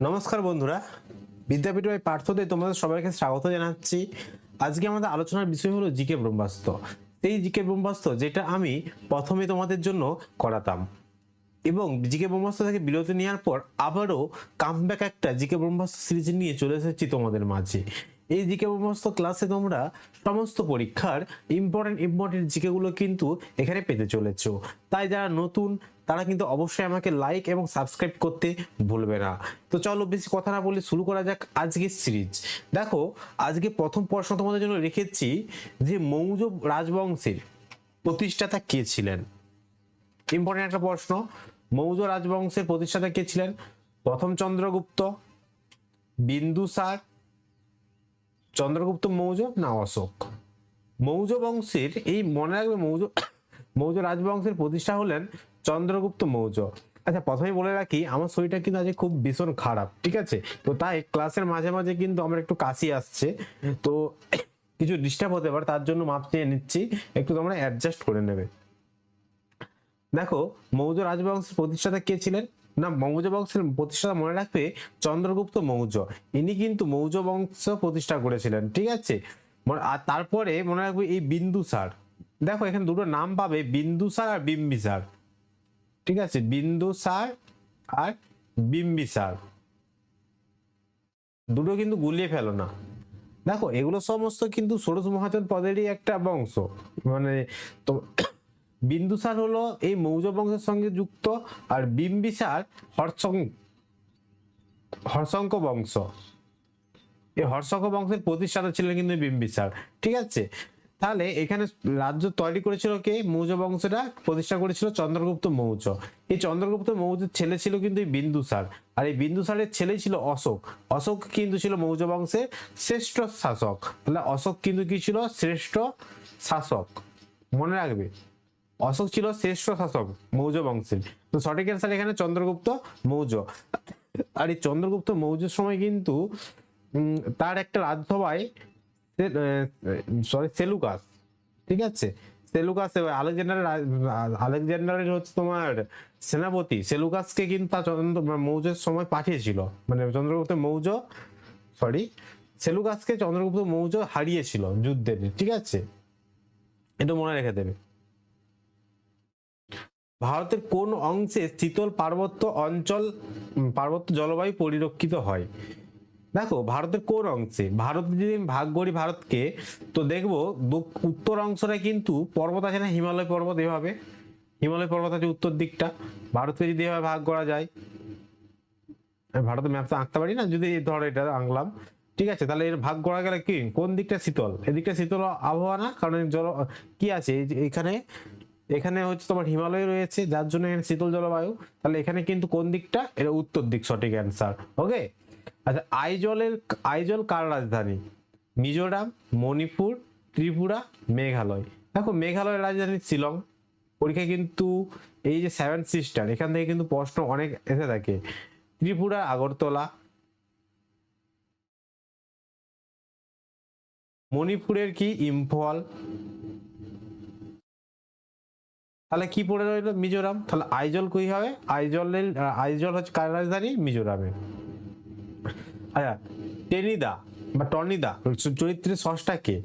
নমস্কার বন্ধুরা, বিদ্যাপীঠ বাই পার্থতে তোমাদের সবাইকে স্বাগত জানাচ্ছি। আজকে আমাদের আলোচনার বিষয় হলো জিকে ব্রহ্মাস্ত্র। এই জিকে ব্রহ্মাস্ত্র যেটা আমি প্রথমে তোমাদের জন্য করাতাম এবং জিকে ব্রহ্মাস্ত্র থেকে বিরতি নেওয়ার পর আবারও কামব্যাক একটা জিকে ব্রহ্মাস্ত্র সিরিজ নিয়ে চলে এসেছি তোমাদের মাঝে। এই জিকে ব্রহ্মাস্ত্র ক্লাসে তোমরা সমস্ত পরীক্ষার ইম্পর্টেন্ট জিকেগুলো কিন্তু এখানে পেতে চলেছো। তাই যারা নতুন তারা কিন্তু অবশ্যই আমাকে লাইক এবং সাবস্ক্রাইব করতে ভুলবে না। তো চলো বেশি কথা না বলে শুরু করা যাক আজকের সিরিজ। দেখো, আজকে প্রথম প্রশ্ন তোমাদের জন্য রেখেছি যে মৌর্য রাজবংশের প্রতিষ্ঠাতা কে ছিলেন। ইম্পর্টেন্ট একটা প্রশ্ন। মৌর্য রাজবংশের প্রতিষ্ঠাতা কে ছিলেন? প্রথম চন্দ্রগুপ্ত, বিন্দুসার, চন্দ্রগুপ্ত মৌর্য না অশোক? মৌর্য বংশের এই মনে রাখবে মৌর্য রাজবংশের প্রতিষ্ঠা হলেন চন্দ্রগুপ্ত মৌর্য। আচ্ছা, প্রথমেই বলে রাখি আমার শরীরটা কিন্তু আজ খুব ভীষণ খারাপ, ঠিক আছে? তো তাই ক্লাসের মাঝে মাঝে কিন্তু আমার একটু কাশি আসছে, তো কিছু ডিস্টার্ব হতে পারে, তার জন্য মাপ চেয়ে নিচ্ছি, একটু তোমরা অ্যাডজাস্ট করে নেবে। দেখো, মৌর্য রাজবংশের প্রতিষ্ঠাতা কে ছিলেন? না, মৌর্য বংশের প্রতিষ্ঠাতা মনে রাখবে চন্দ্রগুপ্ত মৌর্য। ইনি কিন্তু মৌর্য বংশ প্রতিষ্ঠা করেছিলেন, ঠিক আছে? আর তারপরে মনে রাখবে এই বিন্দুসার। দেখো, এখানে দুটো নাম পাবে, বিন্দুসার আর বিম্বিসার, ঠিক আছে? বিন্দুসার আর বিম্বিসার, দুটো কিন্তু গুলিয়ে ফেলো না। দেখো, এগুলো সমস্ত কিন্তু ষোড়শ মহাজন পদেরই একটা বংশ। মানে তো বিন্দুসার হলো এই মৌর্য বংশের সঙ্গে যুক্ত, আর বিম্বিসার হর্ষঙ্ক বংশ। এই হর্ষঙ্ক বংশের প্রতিষ্ঠাতা ছিলেন কিন্তু বিম্বিসার, ঠিক আছে? তাহলে এখানে রাজ্য তৈরি করেছিল কে? মৌর্য বংশটা প্রতিষ্ঠা করেছিল চন্দ্রগুপ্ত মৌর্য। এই চন্দ্রগুপ্ত মৌর্যের ছেলে ছিল কিন্তু এই বিন্দুসার, আর এই বিন্দুসারের ছেলে ছিল অশোক। অশোক কিন্তু ছিল মৌর্য বংশের শ্রেষ্ঠ শাসক। তাহলে অশোক কিন্তু কি ছিল? শ্রেষ্ঠ শাসক, মনে রাখবে। অশোক ছিল শ্রেষ্ঠ শাসক মৌর্য বংশের। তো সঠিক অ্যান্সার এখানে চন্দ্রগুপ্ত মৌর্য। আর এই চন্দ্রগুপ্ত মৌর্যের সময় কিন্তু তার একটা রাজসভায় সেলুকাস, ঠিক আছে? সেলুকাস আলেকজান্ডারের হচ্ছে তোমার সেনাপতি সেলুকাসকে কিন্তু তার মৌর্যের সময় পাঠিয়েছিল। মানে চন্দ্রগুপ্ত মৌর্য সেলুকাসকে চন্দ্রগুপ্ত মৌর্য হারিয়েছিল যুদ্ধে, ঠিক আছে? এটা মনে রেখে দেবে। ভারতের কোন অংশে শীতল পার্বত্য জলবায়ু পরিলক্ষিত হয়? দেখো, ভারতের কোন অংশে, ভারত যদি ভাগ করি ভারতকে, তো দেখবো উত্তর অংশটা কিন্তু পর্বত আছে না, হিমালয় পর্বত। এভাবে হিমালয় পর্বত আছে উত্তর দিকটা, ভারতকে যদি এভাবে ভাগ করা যায়, ভারতের ম্যাপটা আঁকতে পারি না, যদি ধরো এটা আঁকলাম, ঠিক আছে? তাহলে এর ভাগ করা গেলে কি কোন দিকটা শীতল? এদিকটা শীতল আবহাওয়া না, কারণ জল কি আছে এখানে, এখানে হচ্ছে তোমার হিমালয় রয়েছে, যার জন্য এখানে শীতল জলবায়ু। তাহলে এখানে কিন্তু কোন দিকটা? এটা উত্তর দিক, সঠিক অ্যান্সার। ওকে। আচ্ছা, আইজল কার রাজধানী? মিজোরাম, মণিপুর, ত্রিপুরা, মেঘালয়? দেখো, মেঘালয়ের রাজধানী শিলং। পরীক্ষায় কিন্তু এই যে 7 সিস্টার, এখান থেকে কিন্তু প্রশ্ন অনেক এসে থাকে। ত্রিপুরা আগরতলা, মণিপুরের কি ইম্ফল, তাহলে কি পড়ে রইল? মিজোরাম। তাহলে আইজল কই হবে? আইজল হচ্ছে কার রাজধানী? মিজোরামের। আচ্ছা, টেনিদা বা টর্নিদা চরিত্রের স্রষ্টা কে?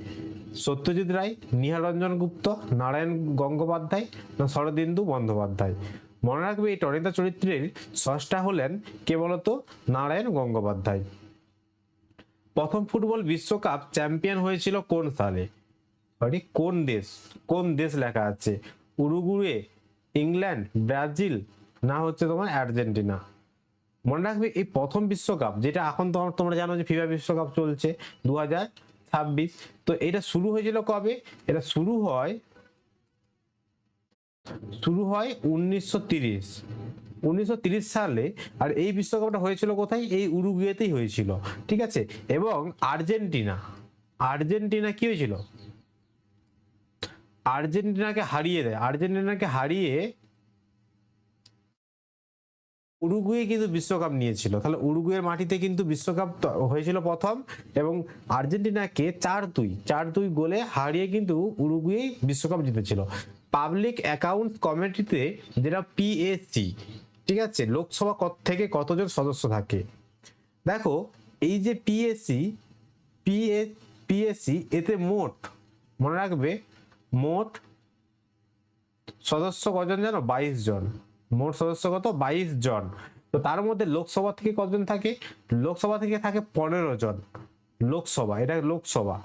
সত্যজিৎ রায়, নিহারঞ্জন গুপ্ত, নারায়ণ গঙ্গোপাধ্যায় না শরদিন্দু বন্দ্যোপাধ্যায়? মনে রাখবে, এই টর্নিদা চরিত্রের স্রষ্টা হলেন কে বলতো? নারায়ণ গঙ্গোপাধ্যায়। প্রথম ফুটবল বিশ্বকাপ চ্যাম্পিয়ন হয়েছিল কোন সালে? কোন দেশ লেখা আছে? উরুগুয়ে, ইংল্যান্ড, ব্রাজিল না হচ্ছে তোমার আর্জেন্টিনা? মনে রাখবে, এই প্রথম বিশ্বকাপ, যেটা এখন তোমরা জানো যে ফিফা বিশ্বকাপ চলছে 2026, তো এটা শুরু হয়েছিল কবে? এটা শুরু হয় 1930 সালে। আর এই বিশ্বকাপটা হয়েছিল কোথায়? এই উরুগুয়েতেই হয়েছিল, ঠিক আছে? এবং আর্জেন্টিনা কি হয়েছিল? আর্জেন্টিনাকে হারিয়ে উরুগুয়ে কিন্তু বিশ্বকাপ নিয়েছিল। তাহলে উরুগুয়ের মাটিতে কিন্তু বিশ্বকাপ হয়েছিল প্রথম, এবং আর্জেন্টিনাকে 4-2 গোলে হারিয়ে কিন্তু উরুগুয়ে বিশ্বকাপ জিতেছিল। পাবলিক অ্যাকাউন্ট কমিটিতে, যেটা পিএসসি, ঠিক আছে, লোকসভা থেকে কতজন সদস্য থাকে? দেখো এই যে পিএসসি এতে মোট, মনে রাখবে, মোট সদস্য কজন জানো? 22 জন। মোট সদস্য কত? 22 জন। তো তার মধ্যে লোকসভা থেকে কজন থাকে? লোকসভা থেকে থাকে 15 জন। লোকসভা, এটা লোকসভা।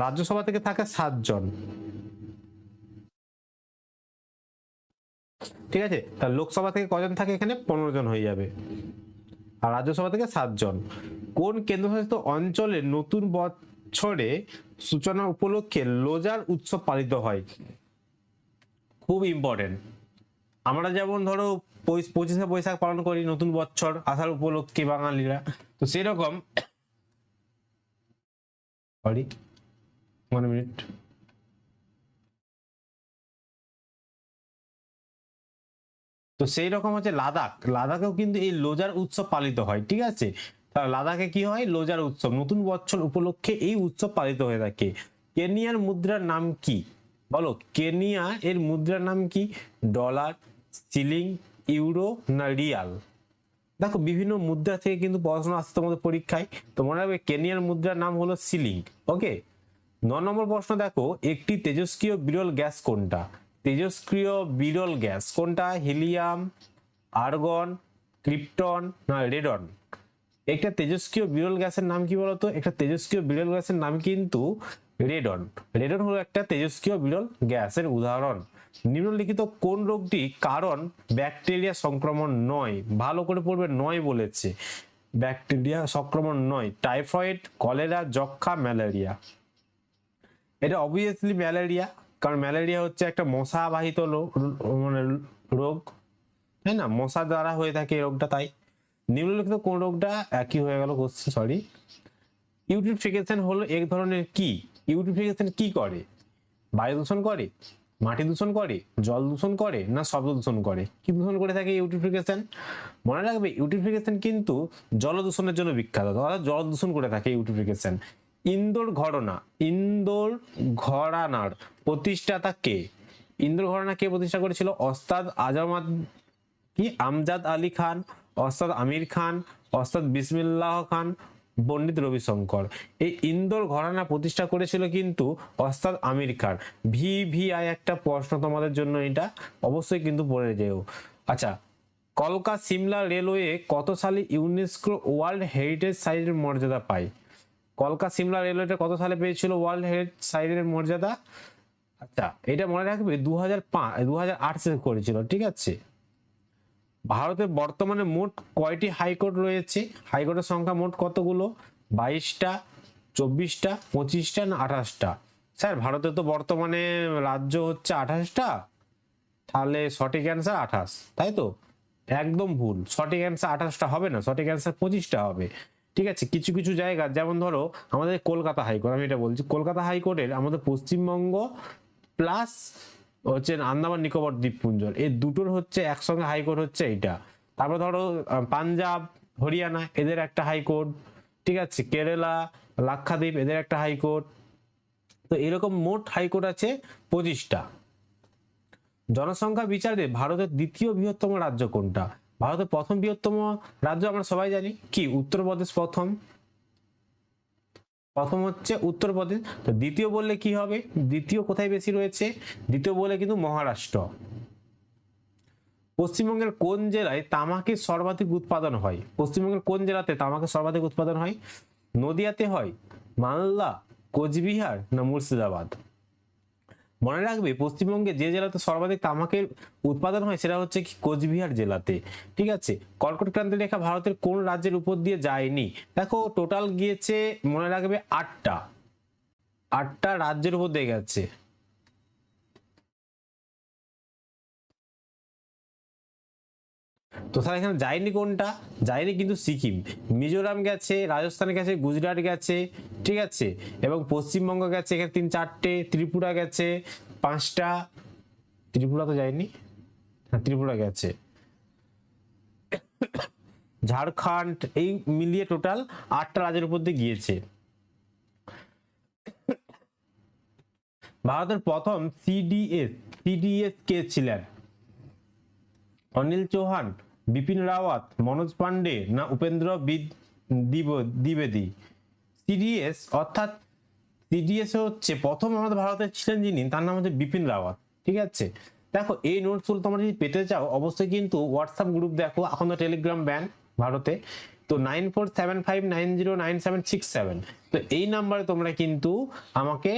রাজ্যসভা থেকে থাকে 7 জন। ঠিক আছে, তাহলে লোকসভা থেকে কজন থাকে? এখানে 15 জন হয়ে যাবে। আর রাজ্যসভা থেকে 7 জন। কোন কেন্দ্রশাসিত অঞ্চলে নতুন বছরে সূচনা উপলক্ষে লোজার উৎসব পালিত হয়? খুব ইম্পর্টেন্ট। আমরা যেমন ধরো 25শে বৈশাখ পালন করি নতুন বছর আসার উপলক্ষে বাঙালিরা, তো সেরকম, সরি 1 মিনিট, তো সেই রকম হচ্ছে লাদাখেও কিন্তু এই লোজার উৎসব পালিত হয়। ঠিক আছে, তাহলে লাদাখে কি হয়? লোজার উৎসব, নতুন বছর উপলক্ষে এই উৎসব পালিত হয়ে থাকে। কেনিয়ার মুদ্রার নাম কি? বলো, কেনিয়া এর মুদ্রার নাম কি? ডলার, শিলিং, ইউরো না রিয়াল? দেখো বিভিন্ন মুদ্রা থেকে কিন্তু পড়াশোনা আসছে তোমাদের পরীক্ষায়, তো মনে রাখবে কেনিয়ার মুদ্রার নাম হলো শিলিং। ওকে, 9 নম্বর প্রশ্ন দেখো, একটি তেজস্ক্রিয় বিরল গ্যাস কোনটা? তেজস্ক্রিয় বিরল গ্যাস কোনটা? হিলিয়াম, আর্গন, ক্রিপ্টন না রেডন? একটা তেজস্ক্রিয় বিরল গ্যাসের নাম কি বলতো? একটা তেজস্ক্রিয় বিরল গ্যাসের নাম কিন্তু রেডন। রেডন হলো একটা তেজস্ক্রিয় বিরল গ্যাসের উদাহরণ। নিম্নলিখিত কোন রোগটি কারণ ব্যাকটেরিয়া সংক্রমণ নয়? ভালো করে পড়বে, নয় বলেছে, ব্যাকটেরিয়া সংক্রমণ নয়। টাইফয়েড, কলেরা, যক্ষা, ম্যালেরিয়া? এটা অবভিয়াসলি ম্যালেরিয়া, কারণ ম্যালেরিয়া হচ্ছে একটা মশাবাহিত মানে রোগ, তাই না? মশা দ্বারা হয়ে থাকে এই রোগটা। তাই নিম্নলিখিত কোন রোগটা, একই হয়ে গেল কোশ্চেন, সরি। ইউট্রিফিকেশন হলো এক ধরনের কি? ইউট্রিফিকেশন কি করে? বায়ু দূষণ করে, মাটি দূষণ করে, জল দূষণ করে না শব্দ দূষণ করে? কি দূষণ করে থাকে ইউট্রিফিকেশন? মনে রাখবে ইউট্রিফিকেশন কিন্তু জল দূষণের জন্য বিখ্যাত, অর্থাৎ জল দূষণ করে থাকে ইউট্রিফিকেশন। ইন্দোর ঘরানার প্রতিষ্ঠাতা কে? ইন্দোর ঘরানা কে প্রতিষ্ঠা করেছিল? ওস্তাদ আমজাদ আলী খান, ওস্তাদ আমির খান, ওস্তাদ বিসমিল্লাহ খান, পণ্ডিত রবিশঙ্কর? এই ইন্দোর ঘরানা প্রতিষ্ঠা করেছিল কিন্তু ওস্তাদ আমির খান। VVI একটা প্রশ্ন তোমাদের জন্য, এটা অবশ্যই কিন্তু পড়ে যেও। আচ্ছা, কলকা সিমলা রেলওয়ে কত সালে ইউনেস্কো ওয়ার্ল্ড হেরিটেজ সাইটের মর্যাদা পায়? কলকা সিমলা রেলওয়েটা কত সালে পেয়েছিল ওয়ার্ল্ড হেরিটেজ সাইটের মর্যাদা? আচ্ছা, এটা মনে রাখবে 2008 সালে করেছিল। ঠিক আছে, ভারতের বর্তমানে মোট কয়টি হাইকোর্ট রয়েছে? হাইকোর্টের সংখ্যা মোট কতগুলো? 22টা, 24টা, 25টা না 28টা? স্যার ভারতে তো বর্তমানে রাজ্য হচ্ছে 28টা, তাহলে সঠিক অ্যান্সার 28, তাই তো? একদম ভুল, সঠিক অ্যান্সার 28টা হবে না, সঠিক অ্যান্সার 25টা হবে। ঠিক আছে, কিছু কিছু জায়গা, যেমন ধরো আমাদের কলকাতা হাইকোর্ট, আমি এটা বলছি, কলকাতা হাইকোর্টের আমাদের পশ্চিমবঙ্গ প্লাস হচ্ছে আন্দামান নিকোবর দ্বীপপুঞ্জ, এই দুটোর হচ্ছে একসঙ্গে হাইকোর্ট হচ্ছে এইটা। তারপর ধরো পাঞ্জাব, হরিয়ানা এদের একটা হাইকোর্ট, ঠিক আছে, কেরালা, লাক্ষাদ্বীপ এদের একটা হাইকোর্ট। তো এরকম মোট হাইকোর্ট আছে 25টা। জনসংখ্যা বিচারে ভারতের দ্বিতীয় বৃহত্তম রাজ্য কোনটা? ভারতের প্রথম বৃহত্তম রাজ্য আমরা সবাই জানি কি? উত্তরপ্রদেশ প্রথম, প্রথম হচ্ছে উত্তরপ্রদেশ। তো দ্বিতীয় বললে কি হবে? দ্বিতীয় কোথায় বেশি রয়েছে? দ্বিতীয় বলে কিন্তু মহারাষ্ট্র। পশ্চিমবঙ্গের কোন জেলায় তামাকের সর্বাধিক উৎপাদন হয়? পশ্চিমবঙ্গের কোন জেলাতে তামাকের সর্বাধিক উৎপাদন হয়? নদিয়াতে হয়, মালদা, কোচবিহার না মুর্শিদাবাদ? মনে রাখবে পশ্চিমবঙ্গে যে জেলাতে সর্বাধিক তামাকের উৎপাদন হয় সেটা হচ্ছে কি? কোচবিহার জেলাতে। ঠিক আছে, কর্কট ক্রান্তি রেখা ভারতের কোন রাজ্যের উপর দিয়ে যায়নি? দেখো টোটাল গিয়েছে, মনে রাখবে 8টা রাজ্যের উপর দিয়ে গেছে। তো স্যার এখানে যায়নি কোনটা? যায়নি কিন্তু সিকিম, মিজোরাম গেছে, রাজস্থান গেছে, গুজরাট গেছে, ঠিক আছে, এবং পশ্চিমবঙ্গ গেছে, এখানে 3-4টে, ত্রিপুরা গেছে 5টা, ত্রিপুরা তো যায়নি, হ্যাঁ ত্রিপুরা গেছে, ঝাড়খণ্ড, এই মিলিয়ে টোটাল 8টা রাজ্যের উপর দিয়ে গিয়েছে। ভারতের প্রথম সিডিএস কে ছিলেন? অনিল চৌহান, বিপিন রাওয়াত, মনোজ পান্ডে না উপেন্দ্র দ্বিবেদী? সিডিএস অর্থাৎ সিডিএস হচ্ছে প্রথম আমাদের ভারতে ছিলেন যিনি, তার নাম হচ্ছে বিপিন রাওয়াত। ঠিক আছে, দেখো এই নোটসগুলো তোমরা যদি পেতে চাও অবশ্যই কিন্তু হোয়াটসঅ্যাপ গ্রুপ দেখো, এখন তো টেলিগ্রাম ব্যান ভারতে, তো 9475909767, তো এই নাম্বারে তোমরা কিন্তু আমাকে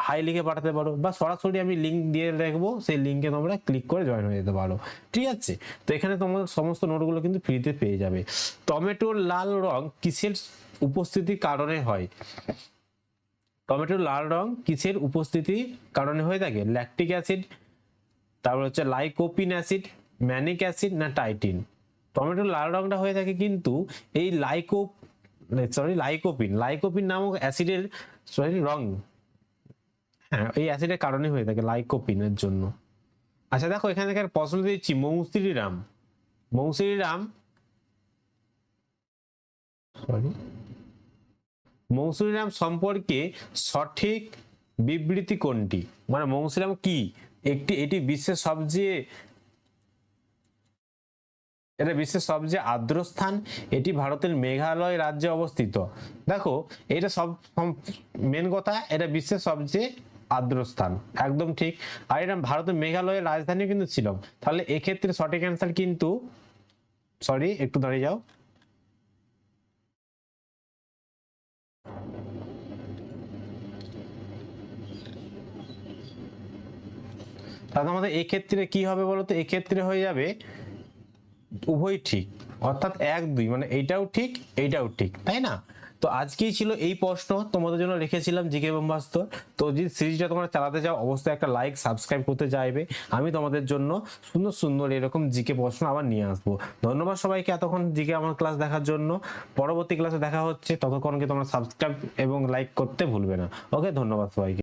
হাই লিখে পাঠাতে পারো, বা সরাসরি আমি লিঙ্ক দিয়ে রাখবো, সেই লিঙ্কে তোমরা ক্লিক করে জয়েন হয়ে যেতে পারো। ঠিক আছে, তো এখানে তোমাদের সমস্ত নোটগুলো কিন্তু ফ্রিতে পেয়ে যাবে। টমেটোর লাল রং কিসের উপস্থিতির কারণে হয়? টমেটোর লাল রং কিসের উপস্থিতির কারণে হয়ে থাকে? ল্যাকটিক অ্যাসিড, তারপর হচ্ছে লাইকোপিন অ্যাসিড, ম্যানিক অ্যাসিড না টাইটিন? টমেটোর লাল রংটা হয়ে থাকে কিন্তু এই লাইকোপিন নামক অ্যাসিডের রং, হ্যাঁ এই অ্যাসিডের কারণে হয়ে থাকে, লাইকোপিনের জন্য। আচ্ছা দেখো এখানে প্রশ্ন দিচ্ছি, মৌসুমী রাম সম্পর্কে সঠিক বিবৃতি কোনটি? মানে মৌসুমী রাম কি? এটি বিশ্বের সবচেয়ে আর্দ্র স্থান, এটি ভারতের মেঘালয় রাজ্যে অবস্থিত। দেখো এটা সব মেন কথা, এটা বিশ্বের সবচেয়ে আর্দ্র স্থান, একদম ঠিক। আর এটা ভারতের মেঘালয়ের রাজধানী কিন্তু ছিল, তাহলে এক্ষেত্রে সঠিক অ্যান্সার কিন্তু, সরি একটু দাঁড়িয়ে যাও, তাহলে আমাদের এক্ষেত্রে কি হবে বলতো? এক্ষেত্রে হয়ে যাবে উভয় ঠিক, অর্থাৎ 1 2, মানে এইটাও ঠিক এইটাও ঠিক, তাই না? তো আজকেই ছিল এই প্রশ্ন তোমাদের জন্য রেখেছিলাম জিকে ব্রহ্মাস্ত্র। তো যদি সিরিজটা তোমরা চালাতে চাও অবশ্যই একটা লাইক সাবস্ক্রাইব করতে চাইবে, আমি তোমাদের জন্য সুন্দর সুন্দর এরকম জিকে প্রশ্ন আবার নিয়ে আসবো। ধন্যবাদ সবাইকে এতক্ষণ জিকে আমার ক্লাস দেখার জন্য। পরবর্তী ক্লাসে দেখা হচ্ছে, ততক্ষণকে তোমরা সাবস্ক্রাইব এবং লাইক করতে ভুলবে না। ওকে, ধন্যবাদ সবাইকে।